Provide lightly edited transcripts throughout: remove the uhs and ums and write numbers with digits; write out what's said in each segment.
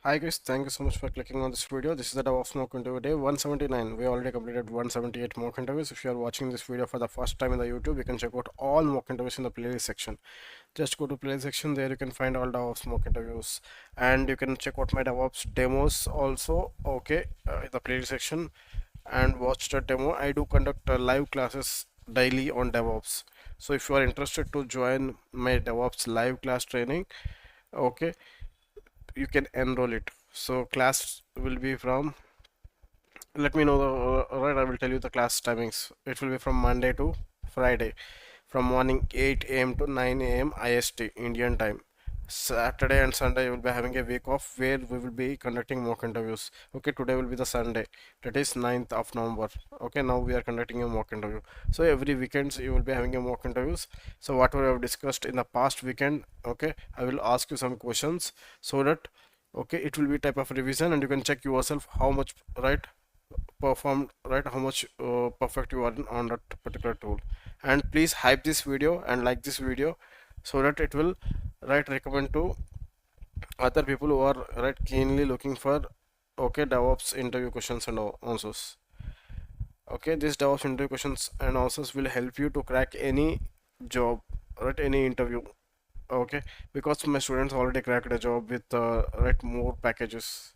Hi guys, thank you so much for clicking on this video. This is the Devops mock interview day 179. We already completed 178 mock interviews. If you are watching this video for the first time in the YouTube, you can check out all mock interviews in the playlist section. Just go to playlist section, there you can find all Devops mock interviews, and you can check out my Devops demos also, okay, in the playlist section, and watch the demo. I do conduct live classes daily on DevOps. So if you are interested to join my DevOps live class training, okay, you can enroll it. So class will be from, let me know the right, I will tell you the class timings. It will be from Monday to Friday, from morning 8 a.m. to 9 a.m. IST Indian time. Saturday and Sunday you will be having a week off where we will be conducting mock interviews. Okay, today will be the Sunday, that is 9th of November. Okay, now we are conducting a mock interview. So every weekends you will be having a mock interviews. So what we have discussed in the past weekend, okay, I will ask you some questions so that, okay, it will be type of revision and you can check yourself how much right performed, right, how much perfect you are on that particular tool. And please hype this video and like this video so that it will, right, recommend to other people who are, right, keenly looking for, okay, DevOps interview questions and answers. Okay, this DevOps interview questions and answers will help you to crack any job, right, any interview. Okay, because my students already cracked a job with right, more packages,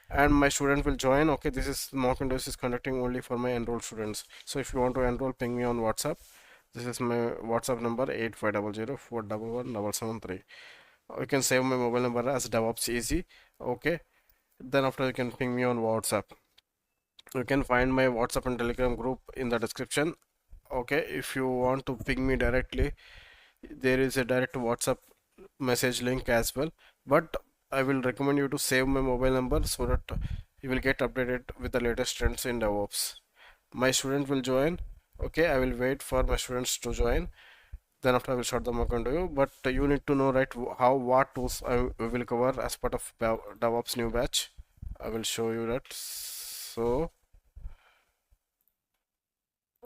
and my student will join. Okay, this is mock interviews is conducting only for my enrolled students. So if you want to enroll, ping me on WhatsApp. This is my WhatsApp number 8500411773. You can save my mobile number as DevOps Easy. Okay, then after you can ping me on WhatsApp. You can find my WhatsApp and Telegram group in the description. Okay, if you want to ping me directly, there is a direct WhatsApp message link as well, but I will recommend you to save my mobile number so that you will get updated with the latest trends in DevOps. My student will join. Okay, I will wait for my students to join, then after I will start the mock interview. But you need to know, right, how what tools I will cover as part of DevOps new batch. I will show you that. So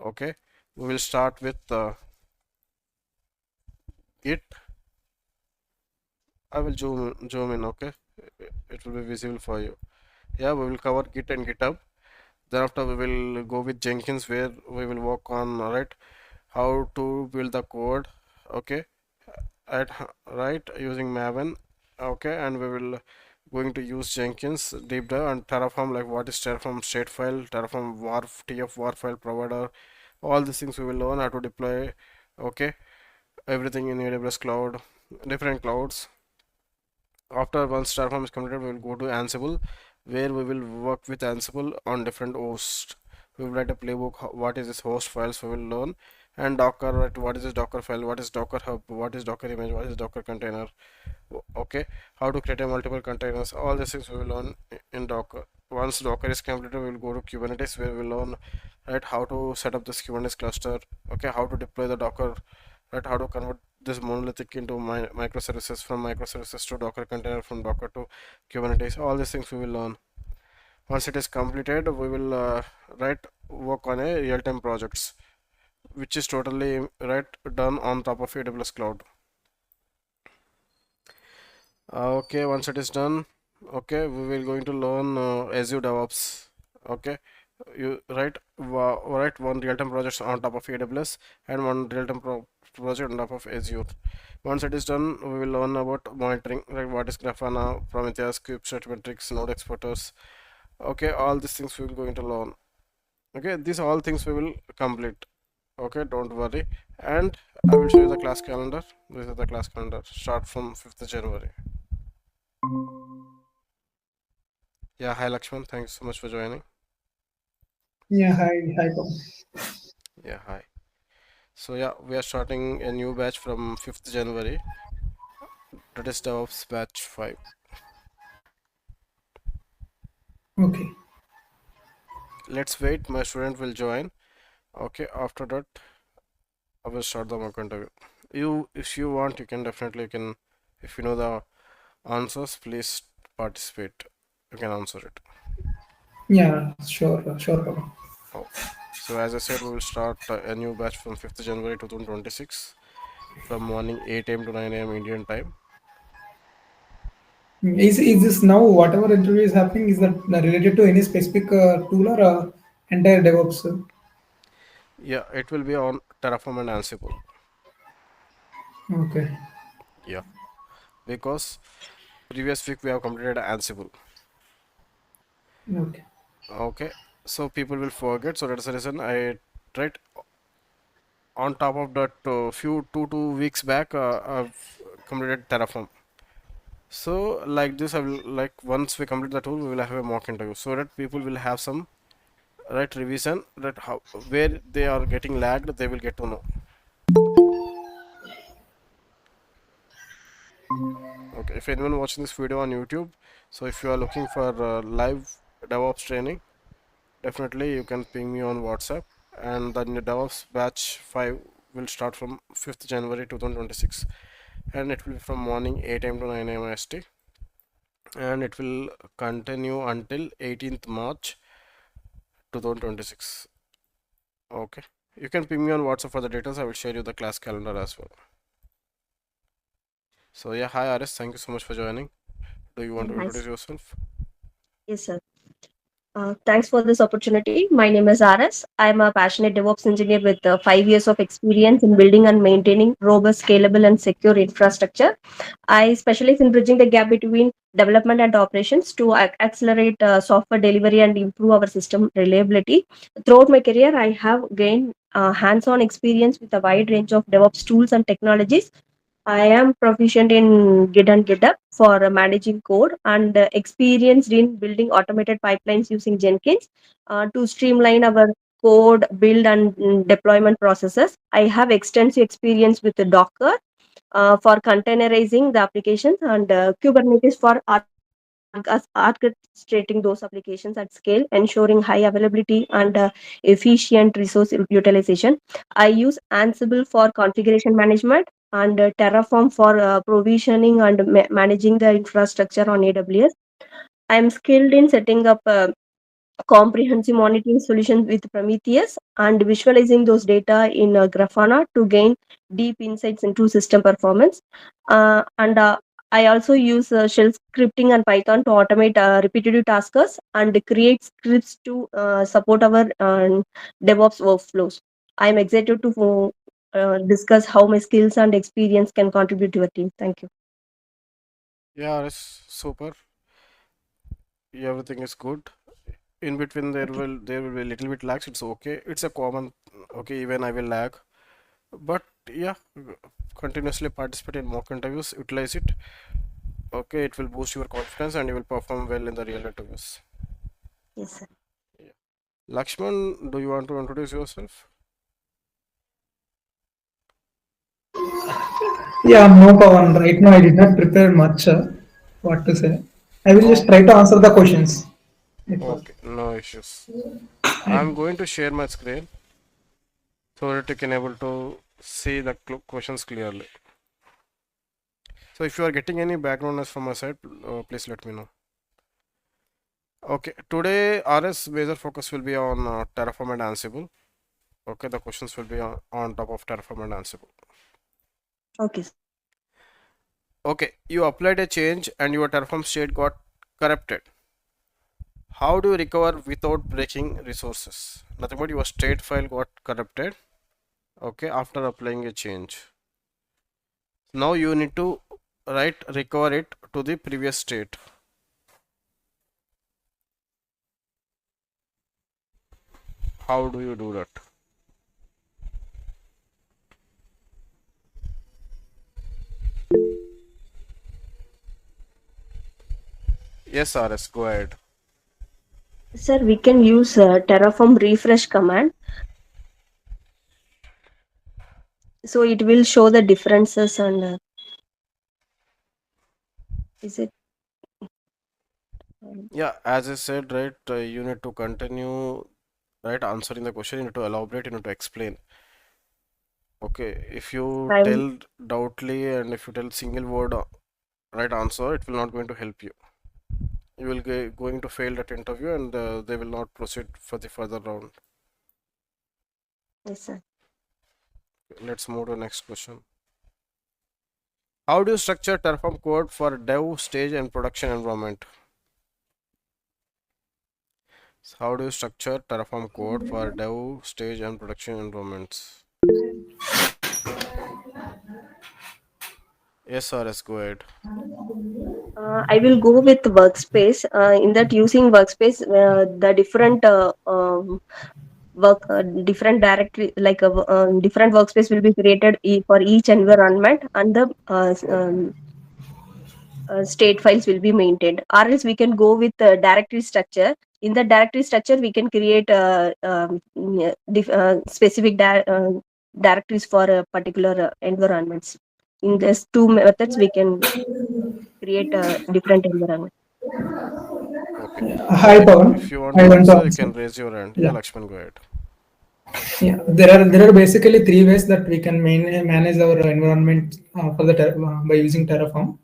okay, we will start with Git. I will zoom in. Okay, it will be visible for you. Yeah, we will cover Git and GitHub. Thereafter we will go with Jenkins, where we will work on, right, how to build the code. Okay, at right, using Maven. Okay, and we will going to use Jenkins deep dive, and Terraform, like what is Terraform statefile, Terraform war TF war file provider. All these things we will learn how to deploy. Okay, everything in AWS cloud, different clouds. After once Terraform is completed, we will go to Ansible, where we will work with Ansible on different hosts. We will write a playbook. What is this host files? We will learn. And Docker, right? What is this Docker file? What is Docker Hub? What is Docker image? What is Docker container? Okay, how to create a multiple containers? All these things we will learn in Docker. Once Docker is completed, we will go to Kubernetes, where we will learn, right, how to set up this Kubernetes cluster. Okay, how to deploy the Docker, right, how to convert this monolithic into microservices, from microservices to Docker container, from Docker to Kubernetes. All these things we will learn. Once it is completed, we will right, work on a real-time projects, which is totally, right, done on top of AWS cloud. Okay, once it is done, okay, we will going to learn Azure DevOps. Okay, you write one real-time project on top of AWS and one real-time project on top of Azure. Once it is done, we will learn about monitoring, like what is Grafana, Prometheus, CubeSat metrics, node exporters. Okay, all these things we will going to learn. Okay, these all things we will complete. Okay, don't worry. And I will show you the class calendar. This is the class calendar. Start from 5th January. Yeah, hi Lakshman. Thanks so much for joining. Yeah, hi, Tom. Yeah, hi. So yeah, we are starting a new batch from 5th January. That is DevOps batch 5. Okay. Let's wait. My student will join. Okay, after that, I will start the mock interview. If you want, you can definitely, you can, if you know the answers, please participate. You can answer it. Yeah, sure, Tom. Oh, so as I said, we will start a new batch from 5th January 2026, from morning 8 a.m. to 9 a.m. Indian time. Is this now whatever interview is happening, is that related to any specific tool or entire DevOps? Yeah, it will be on Terraform and Ansible. Okay. Yeah, because previous week we have completed Ansible. Okay. Okay, so people will forget. So that's the reason I tried on top of that few two weeks back I've completed Terraform. So like this, I will like once we complete the tool, we will have a mock interview so that people will have some right revision that how where they are getting lagged, they will get to know. Okay, if anyone watching this video on YouTube, so if you are looking for live DevOps training, definitely you can ping me on WhatsApp, and the new DevOps batch 5 will start from 5th January 2026, and it will be from morning 8 a.m. to 9 a.m. IST, and it will continue until 18th March 2026. Okay, you can ping me on WhatsApp for the details. I will share you the class calendar as well. So yeah, hi Aris, thank you so much for joining. Do you want to Nice. introduce yourself? Yes, sir. Thanks for this opportunity. My name is RS. I'm a passionate DevOps engineer with 5 years of experience in building and maintaining robust, scalable, and secure infrastructure. I specialize in bridging the gap between development and operations to accelerate software delivery and improve our system reliability. Throughout my career, I have gained hands on experience with a wide range of DevOps tools and technologies. I am proficient in Git and GitHub for managing code and experienced in building automated pipelines using Jenkins to streamline our code build and deployment processes. I have extensive experience with the Docker for containerizing the applications and Kubernetes for orchestrating those applications at scale, ensuring high availability and efficient resource utilization. I use Ansible for configuration management and Terraform for provisioning and managing the infrastructure on AWS. I am skilled in setting up comprehensive monitoring solutions with Prometheus and visualizing those data in Grafana to gain deep insights into system performance. And I also use shell scripting and Python to automate repetitive tasks and create scripts to support our DevOps workflows. I am excited to discuss how my skills and experience can contribute to your team. Thank you. Yeah, it's super. Yeah, everything is good. In between Okay. there will be a little bit lags. It's okay. It's a common. Okay, even I will lag. But yeah, continuously participate in mock interviews. Utilize it. Okay, it will boost your confidence and you will perform well in the real interviews. Yes, sir. Yeah. Lakshman, do you want to introduce yourself? Yeah, no, Pawan. Right now, I did not prepare much. What to say? I will just Oh, try to answer the questions. If okay, no issues. I, I'm going to share my screen so that you can able to see the questions clearly. So if you are getting any background noise from my side, please let me know. Okay, today RS major focus will be on Terraform and Ansible. Okay, the questions will be on top of Terraform and Ansible. Okay. Okay, you applied a change and your Terraform state got corrupted. How do you recover without breaking resources? Nothing but your state file got corrupted. Okay, after applying a change. Now you need to recover it to the previous state. How do you do that? Yes, RS, go ahead. Sir, we can use Terraform refresh command. So it will show the differences and is it Yeah, as I said, you need to continue, answering the question. You need to elaborate, you need to explain. Okay, if you I'm tell doubtly and if you tell single word right answer, it will not going to help you. You will going to fail that interview and they will not proceed for the further round. yes, sir. Let's move to next question. How do you structure Terraform code for dev stage and production environment? How do you structure Terraform code for dev stage and production environments? Yes or yes, go ahead. I will go with workspace. In that, using workspace, the different different directory, like a different workspace will be created for each environment, and the state files will be maintained. Or else we can go with directory structure. In the directory structure, we can create specific directories for particular environments. In these two methods, we can create a different environment. Okay. Hi, If Pawan. you want I to want to answer, you answer. can raise your hand. Yeah, Yeah. Lakshman, go ahead. Yeah, there are basically three ways that we can manage our environment for by using Terraform.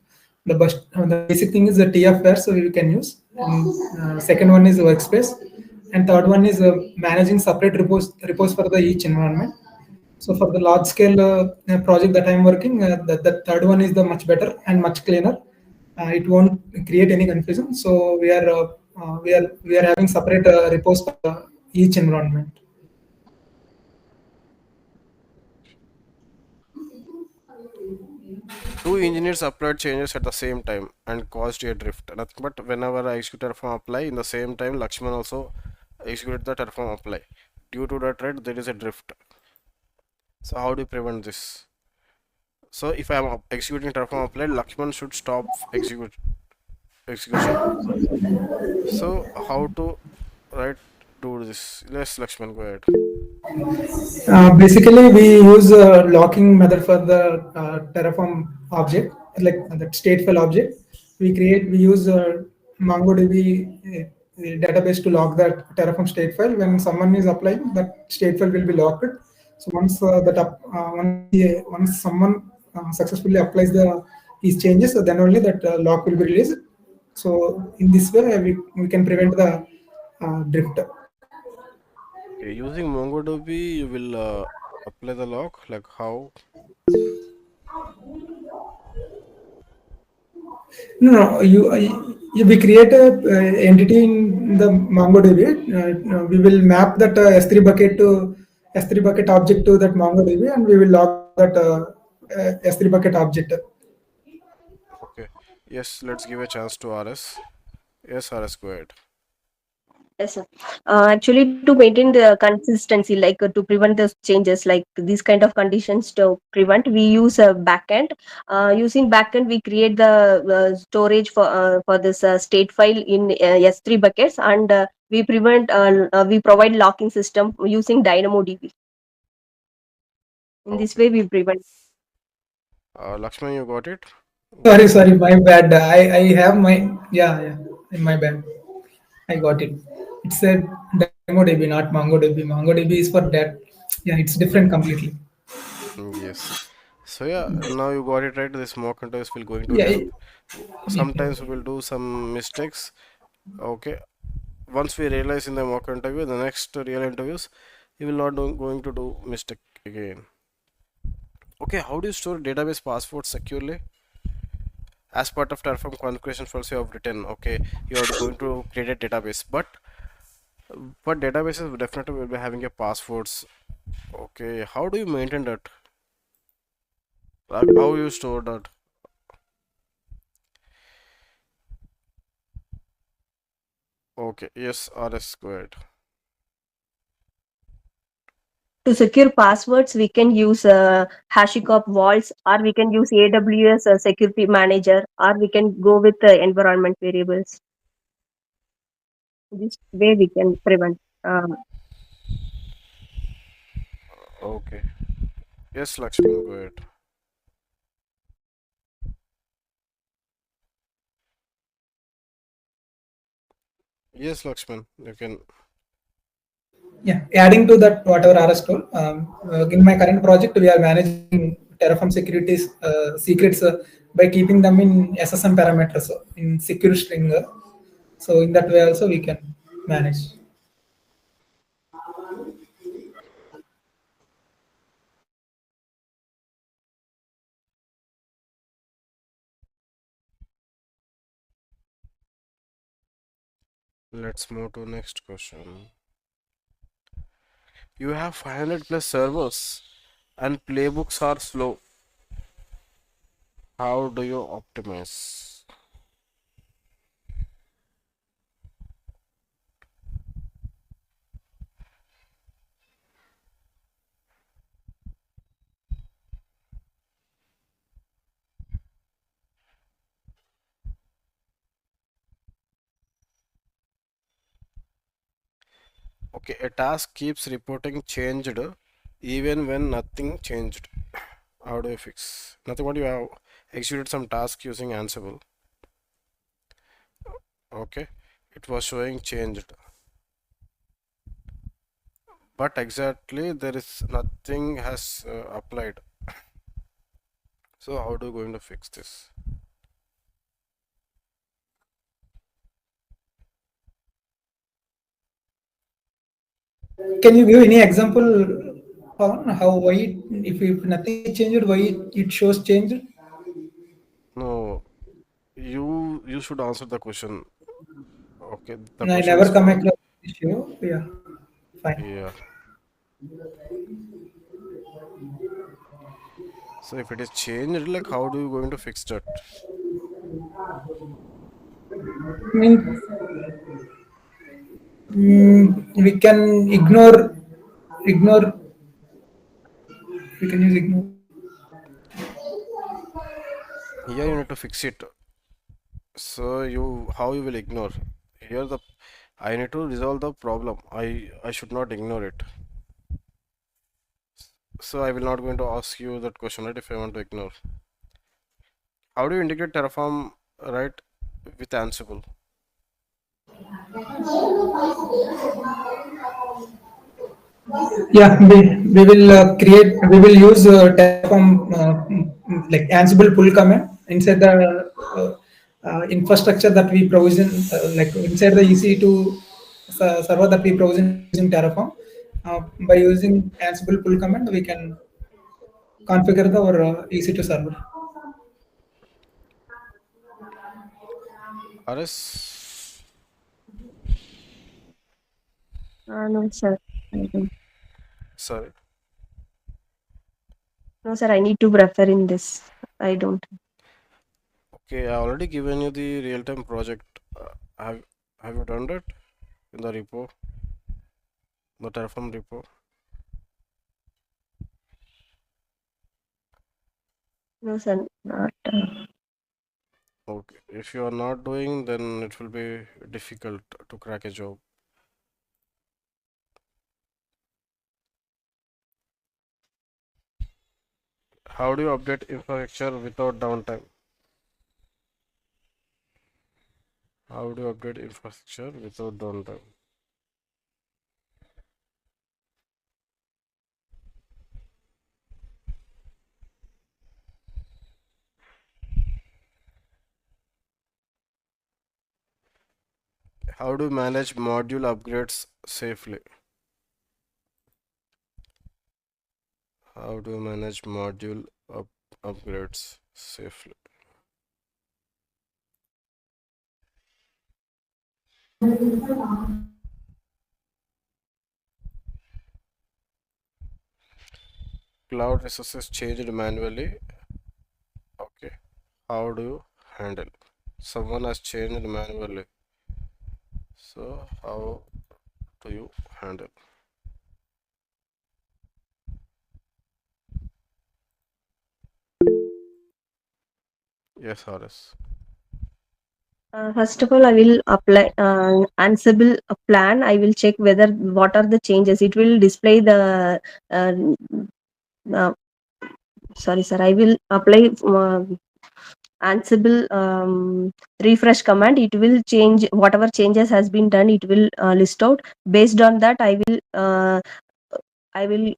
The basic thing is the TFR, so we can use. And, second one is workspace, and third one is managing separate repos for the each environment. So for the large scale project that I'm working, the third one is the much better and much cleaner. It won't create any confusion. So we are having separate repos for each environment. Two engineers applied changes at the same time and caused a drift. Nothing but whenever I execute Terraform apply, in the same time, Lakshman also executed the Terraform apply. Due to that, right, there is a drift. So how do you prevent this? So if I am executing Terraform apply, Lakshman should stop execution. So how to right do this? Yes, Lakshman, go ahead. Basically, we use a locking method for the Terraform object, like that stateful object. We use MongoDB database to lock that Terraform statefile. When someone is applying, that statefile will be locked. So once someone successfully applies these changes, so then only that lock will be released. So in this way, we can prevent the drift. Okay, using MongoDB, you will apply the lock. Like how? No, no, we create a entity in the MongoDB. We will map that S3 bucket object to that MongoDB, and we will log that S3 bucket object. Okay. Yes, let's give a chance to RS. Yes, RS, go ahead. Yes, sir. Actually, to maintain the consistency, like to prevent those changes, like these kind of conditions to prevent, we use a backend. Using backend, we create the storage for this state file in S3 buckets, and we provide locking system using DynamoDB. In this Okay. way, we prevent. Lakshman, you got it? Go Sorry, ahead. sorry, my bad. I have yeah, my bad. I got it. It's a DynamoDB, not MongoDB. MongoDB is for that. Yeah, it's different completely. Yes. So yeah, now you got it right. This mock interviews will going to Yeah, help. yeah. Sometimes we will do some mistakes. Okay. Once we realize in the mock interview, the next real interviews, you will not going to do mistake again. Okay, how do you store database passwords securely? As part of Terraform configuration files you have written, okay, you are going to create a database, but databases definitely will be having a passwords. Okay, how do you maintain that? Like how you store that? Okay, yes, RS, go ahead. To secure passwords, we can use HashiCorp vaults, or we can use AWS Security Manager, or we can go with environment variables. This way, we can prevent. Okay, yes, Lakshman, go ahead. Yes, Lakshman, you can. Yeah, adding to that, whatever RS told, in my current project, we are managing Terraform securities secrets by keeping them in SSM parameters in secure string. So in that way also we can manage. Let's move to next question. You have 500 plus servers and playbooks are slow. How do you optimize? Okay, a task keeps reporting changed even when nothing changed. How do you fix? Nothing what you have executed some task using Ansible. Okay, it was showing changed. But exactly there is nothing has applied. So how do you going to fix this? Can you give any example on how why if nothing is changed, why it shows changed? No, you should answer the question. Okay, the I question is never come for across this issue. Yeah, fine. yeah. So if it is changed, like how do you going to fix that? I mean, we can ignore. We can use ignore. Here you need to fix it. So you how you will ignore? Here the I need to resolve the problem. I should not ignore it. So I will not going to ask you that question, right? If I want to ignore. How do you integrate Terraform, right, with Ansible? Yeah, we will use Terraform like Ansible pull command inside the infrastructure that we provision, like inside the EC2 server that we provision using Terraform. By using Ansible pull command, we can configure our EC2 server. RS, No, sir. I don't. sorry. No, sir. I need to refer in this. I don't. Okay, I already given you the real-time project. Have you done that in the repo, the Terraform repo? No, sir. Not. Okay, if you are not doing, then it will be difficult to crack a job. How do you update infrastructure without downtime? How do you update infrastructure without downtime? How do you manage module upgrades safely? How do you manage module upgrades safely? Cloud resources changed manually. Okay. How do you handle? Someone has changed manually. So how do you handle? Yes, Horace. First of all, I will apply Ansible plan. I will check whether what are the changes. It will display the. Uh, uh, Sorry, sir. I will apply Ansible refresh command. It will change whatever changes has been done. It will list out. Based on that, I will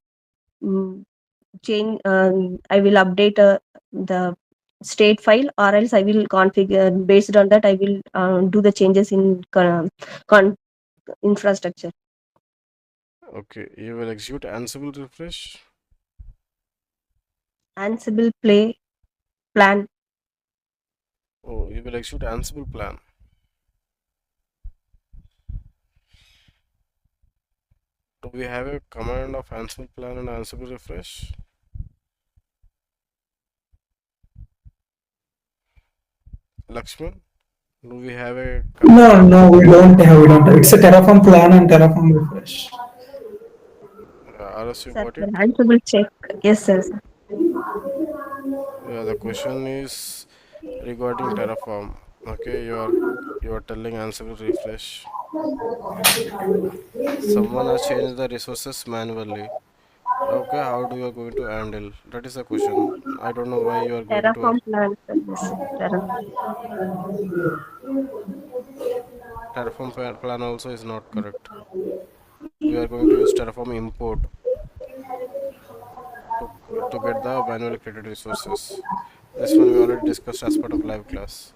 mm, change. I will update the state file, or else I will configure. Based on that, I will do the changes in infrastructure. Okay, you will execute Ansible refresh. Ansible play plan. Oh, you will execute Ansible plan. Do we have a command of Ansible plan and Ansible refresh? Lakshman, do we have a command? No, we don't have. We don't have. It's a Terraform plan and Terraform refresh. RS, you Sir, got the it? Ansible check. Yes, sir. Yeah, the question is regarding Terraform. Okay, you are telling Ansible refresh. Someone has changed the resources manually. Okay, how do you are going to handle? That is the question. I don't know why you are going to. Terraform plan. Sir. Yes, sir. Terraform. Terraform plan also is not correct. We are going to use Terraform import to to get the manually created resources. This one we already discussed as part of live class.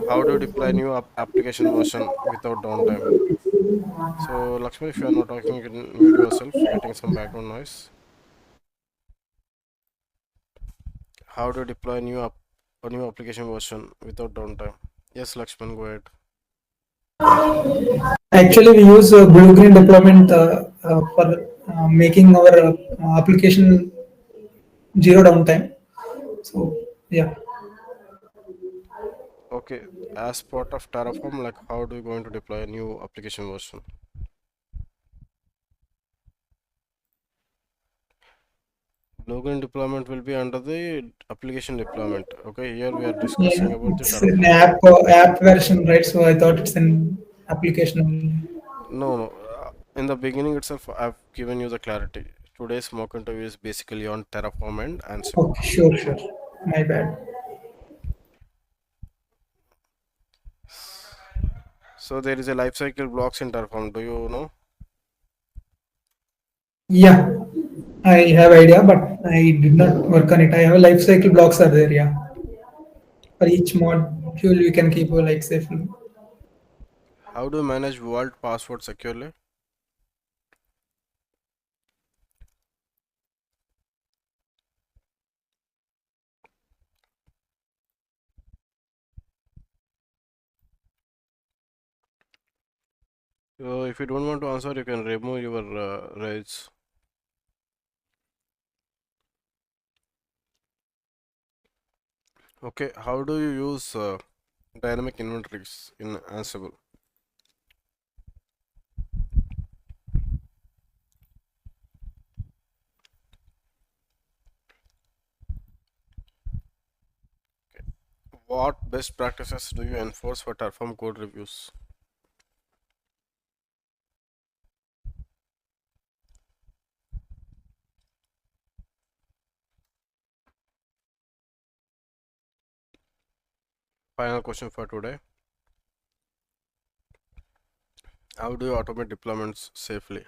How do you deploy new application version without downtime? So Lakshmi, if you are not talking, you can mute yourself. Getting some background noise. How to deploy a new application version without downtime? Yes, Lakshman, go ahead. Actually, we use blue green deployment for making our application zero downtime. So yeah. Okay, as part of Terraform, like how do you going to deploy a new application version? Logan deployment will be under the application deployment. Okay, here we are Yeah, discussing about the it's an Terraform. app version, right? So I thought it's an application only. No, no. In the beginning itself, I've given you the clarity. Today's mock interview is basically on Terraform and Ansible. Okay, sure. My bad. So there is a lifecycle blocks in Terraform. Do you know? Yeah, I have idea, but I did not work on it. I have a life cycle blocks are there. Yeah, for each module we can keep like safely. How do you manage vault password securely? So if you don't want to answer, you can remove your raise. Okay, how do you use dynamic inventories in Ansible? What best practices do you enforce for Terraform code reviews? Final question for today. How do you automate deployments safely?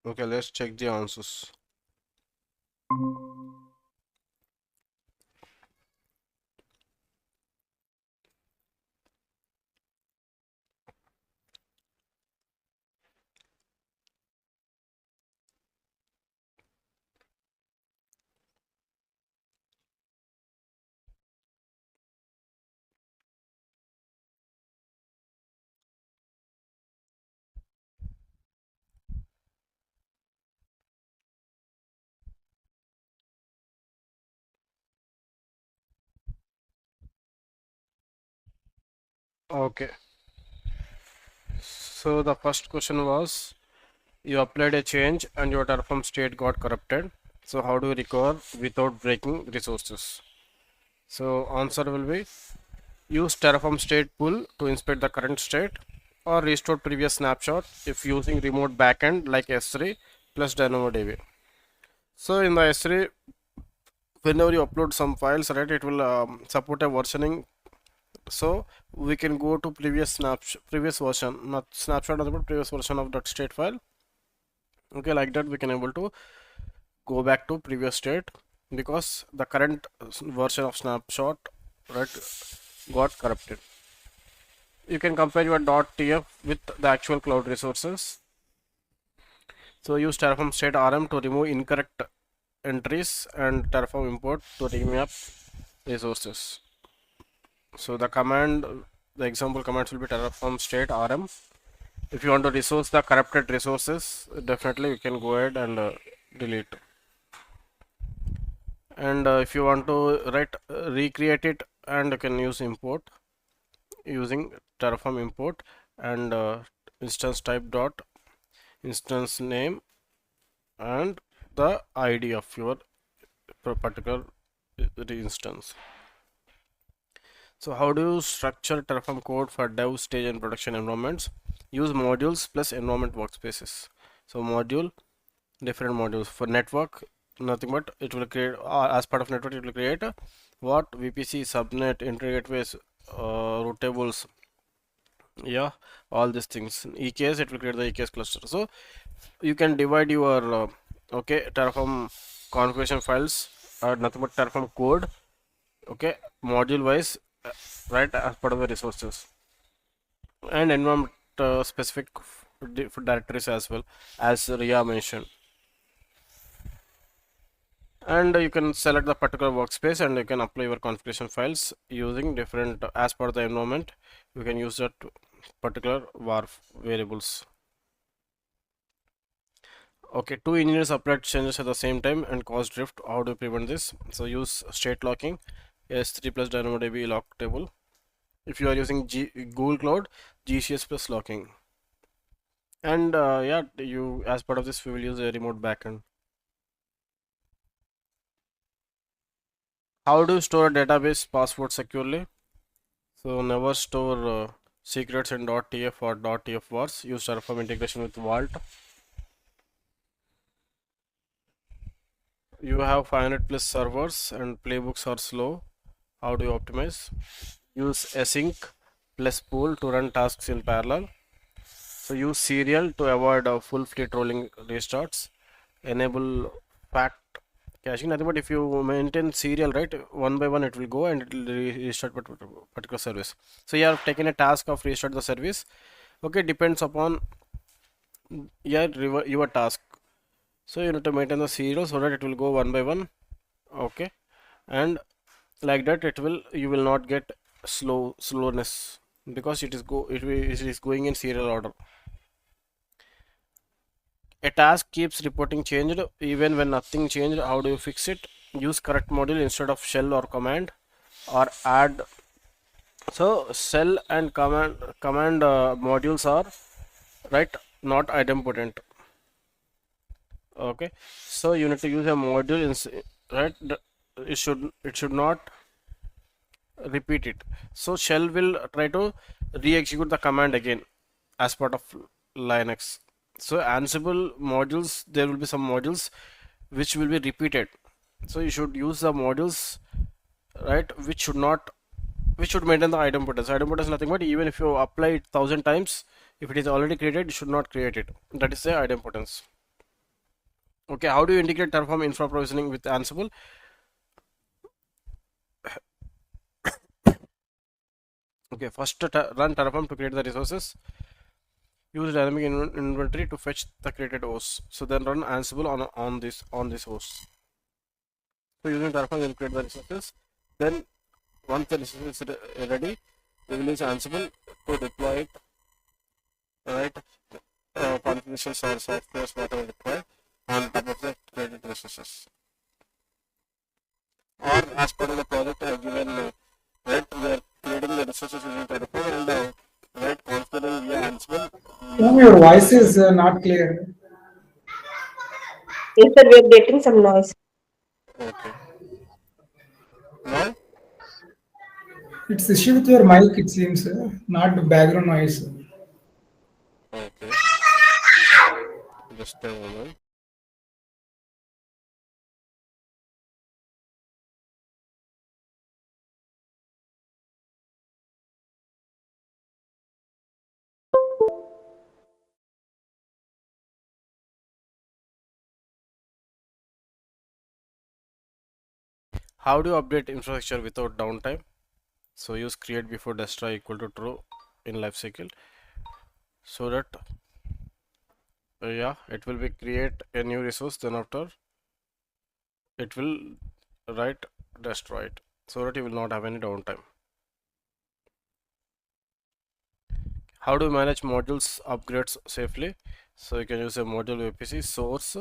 Okay, let's check the answers. Okay, so the first question was you applied a change and your Terraform state got corrupted. So how do you recover without breaking resources? So answer will be use Terraform state pool to inspect the current state or restore previous snapshot if using remote backend like S3 plus DynamoDB. So in the S3, whenever you upload some files, right, it will support a versioning. So we can go to previous version, not snapshot, but previous version of that state file. Okay, like that we can able to go back to previous state because the current version of snapshot, right, got corrupted. You can compare your .tf with the actual cloud resources. So use Terraform state rm to remove incorrect entries and Terraform import to remap resources. So the example commands will be Terraform state rm. If you want to resource the corrupted resources, definitely you can go ahead and delete. And if you want to recreate it, and you can use import using Terraform import and instance type dot instance name and the ID of your particular instance. So how do you structure Terraform code for dev stage and production environments? Use modules plus environment workspaces. So module, different modules for network, nothing but it will create as part of network it will create what VPC, subnet, intergateways, route tables, yeah, all these things. In EKS it will create the EKS cluster. So you can divide your okay Terraform configuration files nothing but Terraform code, okay, module wise, right, as part of the resources and environment specific directories as well, as Ria mentioned. And you can select the particular workspace and you can apply your configuration files using different as per the environment. You can use that particular var variables. Okay, two engineers applied changes at the same time and cause drift. How do you prevent this? So use state locking, S3 plus DynamoDB lock table. If you are using Google Cloud, GCS plus locking. And yeah, you as part of this we will use a remote backend. How do you store a database password securely? So never store secrets in .tf or .tf vars. Use Terraform integration with Vault. You have 500 plus servers and playbooks are slow. How do you optimize? Use async plus pool to run tasks in parallel. So use serial to avoid full fleet rolling restarts. Enable fact caching. Nothing but if you maintain serial, right, one by one it will go and it will restart particular service. So you have taken a task of restart the service. Okay, depends upon your task. So you need to maintain the serial so that it will go one by one. Okay, and like that you will not get slowness because it is going in serial order. A task keeps reporting changed even when nothing changed. How do you fix it? Use correct module instead of shell or command, or add. So shell and command modules are right not idempotent. Okay, so you need to use a module in, right. It should not repeat it. So shell will try to re-execute the command again as part of Linux. So Ansible modules, there will be some modules which will be repeated. So you should use the modules, right, which should maintain the idempotent. Idempotent is nothing but even if you apply it 1,000 times, if it is already created, you should not create it. That is the idempotence. Okay, how do you integrate Terraform infra provisioning with Ansible? Okay, first run Terraform to create the resources. Use dynamic inventory to fetch the created hosts. So then run Ansible on this host. So using Terraform, will create the resources. Then once the resource is ready, we will use Ansible to deploy it. Right, configurations or software whatever required on top of the created resources. Or as per the project I have given, right, we are creating the resources using Terraform and right configuring via Ansible. Your voice is not clear. Yes, sir, we are getting some noise. Okay. Now, It's issue with your mic, it seems, not the background noise. okay. Just a moment. How do you update infrastructure without downtime? So use create before destroy equal to true in lifecycle, so that yeah, it will be create a new resource, then after it will destroy it, so that you will not have any downtime. How do you manage modules upgrades safely? So you can use a module VPC source,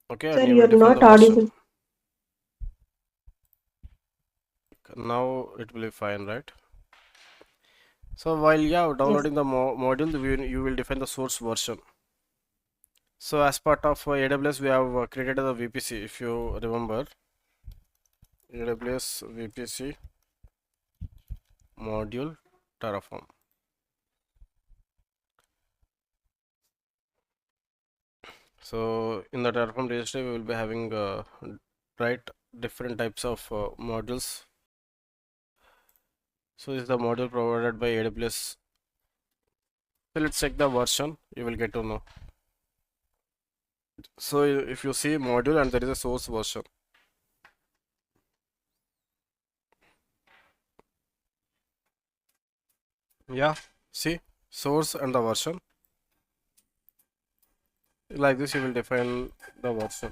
okay, and Sir, you will you're define the not version. audible. Now it will be fine, right? So while Yes. downloading the module, you will define the source version. So as part of AWS, we have created a VPC. If you remember, AWS VPC module Terraform. So in the Terraform registry, we will be having different types of modules. So this is the module provided by AWS. So let's check the version. You will get to know. So if you see module and there is a source version. Yeah, see source and the version. Like this, you will define the version.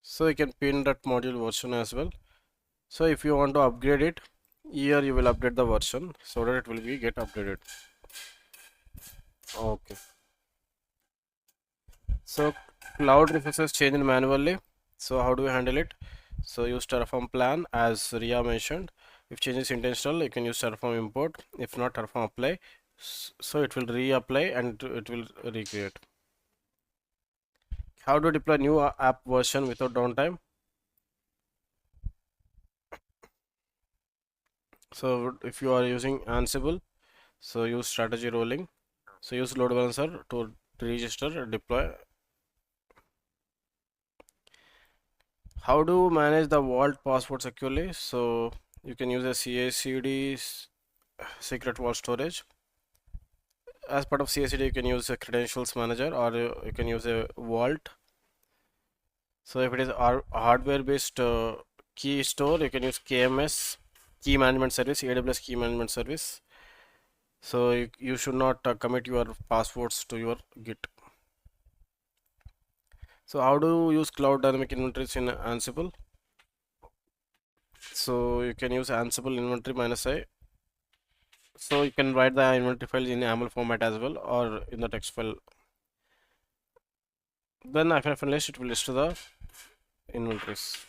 So you can pin that module version as well. So if you want to upgrade it, here you will update the version so that it will be get updated. Okay. So cloud resources change manually. So how do we handle it? So use Terraform plan as Ria mentioned. If change is intentional, you can use Terraform import. If not, Terraform apply. So it will reapply and it will recreate. How to deploy new app version without downtime? So if you are using Ansible, so use strategy rolling. So use load balancer to register, deploy. How to manage the vault password securely? So you can use a CI/CD secret vault storage. As part of CI/CD, you can use a credentials manager or you can use a vault. So if it is our hardware based key store, you can use KMS, key management service, AWS key management service. So you should not commit your passwords to your Git. So how do you use cloud dynamic inventories in Ansible? So you can use Ansible inventory -i. So you can write the inventory file in YAML format as well or in the text file. Then after finish, it will list the inventories.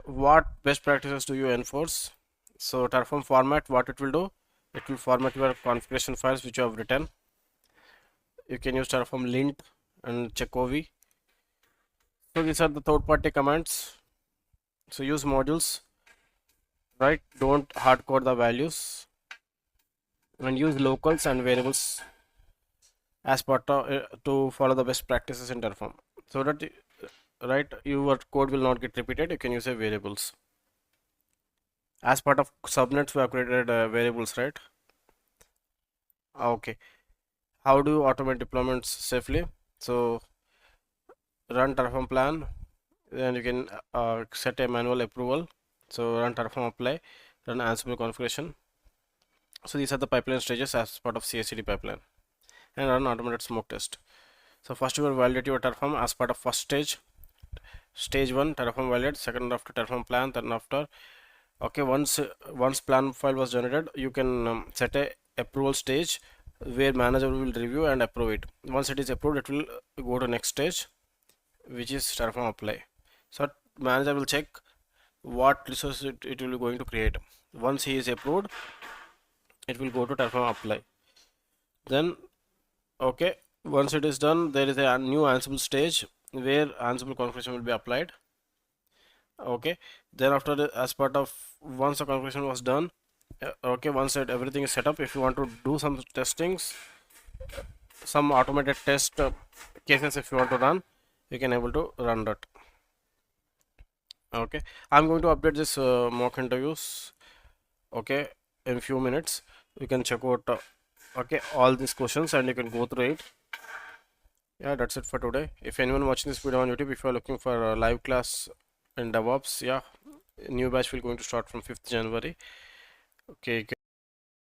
What best practices do you enforce? So Terraform format, what it will do? It will format your configuration files which you have written. You can use Terraform lint and checkovi. So these are the third-party commands. So use modules, right? Don't hardcode the values and use locals and variables as part of to follow the best practices in Terraform. So that your code will not get repeated. You can use a variables. As part of subnets, we have created variables, right? Okay. How do you automate deployments safely? So run Terraform plan, then you can set a manual approval. So run Terraform apply, run Ansible configuration. So these are the pipeline stages as part of CI/CD pipeline, and run automated smoke test. So first you will validate your Terraform as part of first stage. Stage 1 Terraform validate, second after Terraform plan, then after okay, once plan file was generated, you can set a approval stage where manager will review and approve it. Once it is approved, it will go to next stage, which is Terraform apply. So manager will check what resources it will be going to create. Once he is approved, it will go to Terraform apply. Then okay, once it is done, there is a new Ansible stage where Ansible configuration will be applied. Okay, then after as part of once the configuration was done, okay, once everything is set up, if you want to do some testings, some automated test cases, if you want to run, you can able to run that. Okay, I'm going to update this mock interviews, okay, in few minutes. You can check out okay, all these questions and you can go through it. Yeah, that's it for today. If anyone watching this video on YouTube, if you are looking for a live class in DevOps, yeah, new batch will going to start from 5th January. Okay,